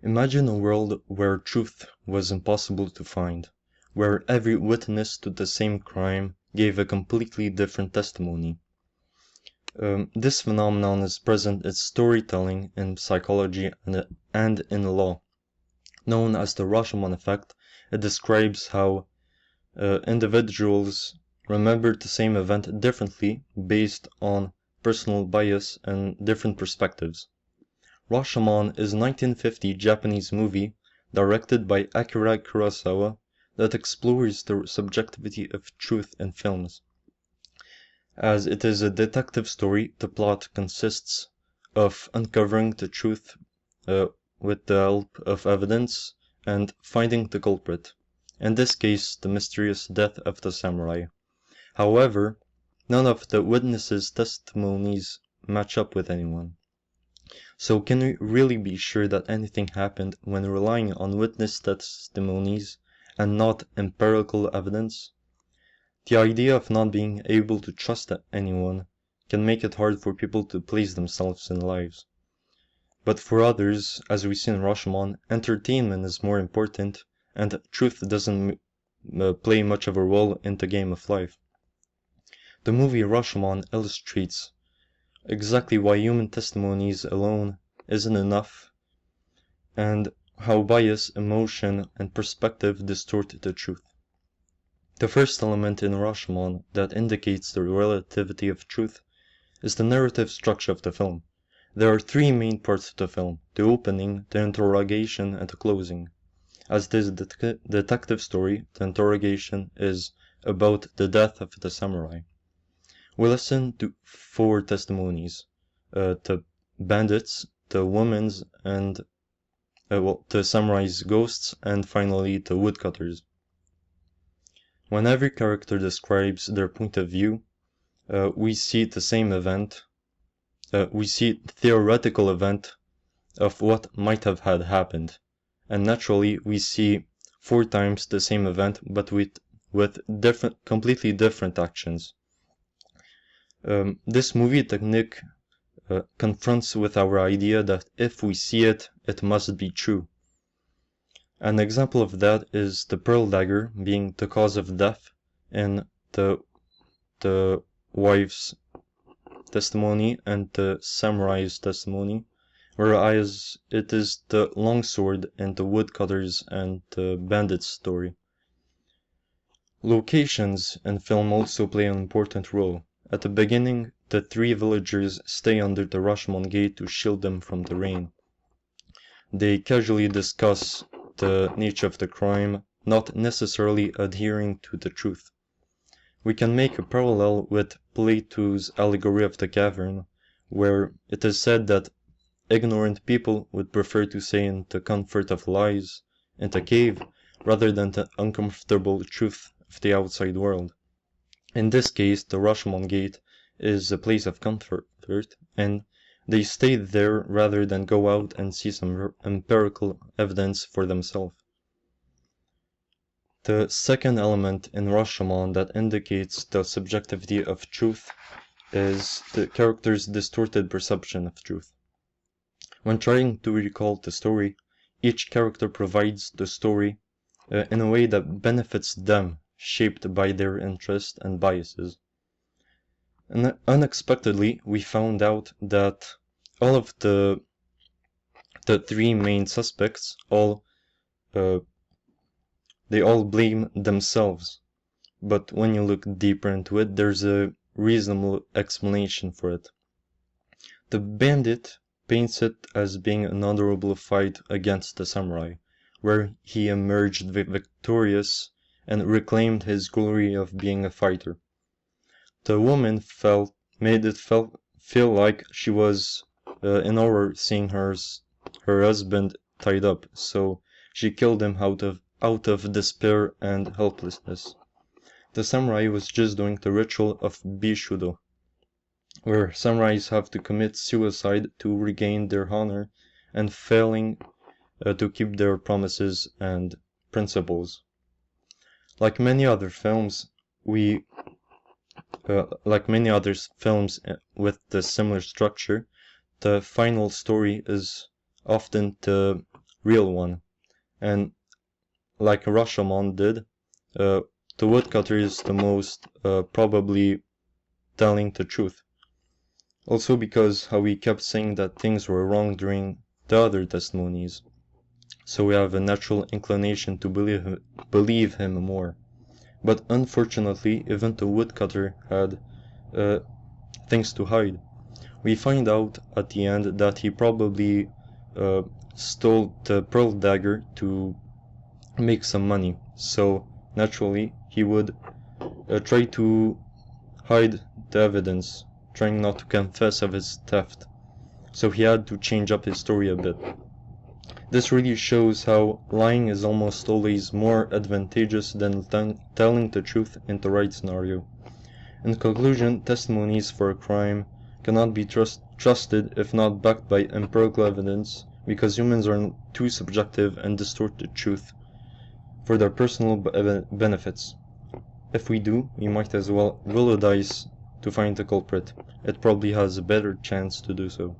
Imagine a world where truth was impossible to find, where every witness to the same crime gave a completely different testimony. This phenomenon is present in storytelling, in psychology, and in law. Known as the Rashomon Effect, it describes how individuals remember the same event differently based on personal bias and different perspectives. Rashomon is a 1950 Japanese movie directed by Akira Kurosawa that explores the subjectivity of truth in films. As it is a detective story, the plot consists of uncovering the truth with the help of evidence and finding the culprit, in this case the mysterious death of the samurai. However, none of the witnesses' testimonies match up with anyone. So can we really be sure that anything happened when relying on witness testimonies and not empirical evidence? The idea of not being able to trust anyone can make it hard for people to place themselves in lives. But for others, as we see in Rashomon, entertainment is more important, and truth doesn't play much of a role in the game of life. The movie Rashomon illustrates exactly why human testimonies alone isn't enough, and how bias, emotion, and perspective distort the truth. The first element in Rashomon that indicates the relativity of truth is the narrative structure of the film. There are three main parts of the film: the opening, the interrogation, and the closing. As this detective story, the interrogation is about the death of the samurai. We listen to four testimonies: the bandits, the women's, and the samurai's ghosts, and finally the woodcutters. When every character describes their point of view, we see the same event. We see theoretical event of what might have had happened, and naturally we see four times the same event, but with completely different actions. This movie technique confronts with our idea that if we see it, it must be true. An example of that is the pearl dagger being the cause of death in the wife's testimony and the samurai's testimony, whereas it is the longsword in the woodcutters and the bandits' story. Locations in film also play an important role. At the beginning, the three villagers stay under the Rashomon gate to shield them from the rain. They casually discuss the nature of the crime, not necessarily adhering to the truth. We can make a parallel with Plato's allegory of the cavern, where it is said that ignorant people would prefer to stay in the comfort of lies in the cave rather than the uncomfortable truth of the outside world. In this case, the Rashomon gate is a place of comfort, and they stay there rather than go out and see some empirical evidence for themselves. The second element in Rashomon that indicates the subjectivity of truth is the character's distorted perception of truth. When trying to recall the story, each character provides the story in a way that benefits them, shaped by their interests and biases. And unexpectedly, we found out that all of the three main suspects they all blame themselves. But when you look deeper into it, there's a reasonable explanation for it. The bandit paints it as being an honorable fight against the samurai, where he emerged victorious and reclaimed his glory of being a fighter. The woman made it feel like she was in horror seeing her husband tied up, so she killed him out of despair and helplessness. The samurai was just doing the ritual of Bishudo, where samurais have to commit suicide to regain their honor and failing to keep their promises and principles. Like many other films, with the similar structure, the final story is often the real one. And like Rashomon did, the woodcutter is the most probably telling the truth. Also because how he kept saying that things were wrong during the other testimonies. So we have a natural inclination to believe him more. But unfortunately, even the woodcutter had things to hide. We find out at the end that he probably stole the pearl dagger to make some money. So naturally, he would try to hide the evidence, trying not to confess of his theft. So he had to change up his story a bit. This really shows how lying is almost always more advantageous than telling the truth in the right scenario. In conclusion, testimonies for a crime cannot be trusted if not backed by empirical evidence, because humans are too subjective and distort the truth for their personal benefits. If we do, we might as well roll a dice to find the culprit. It probably has a better chance to do so.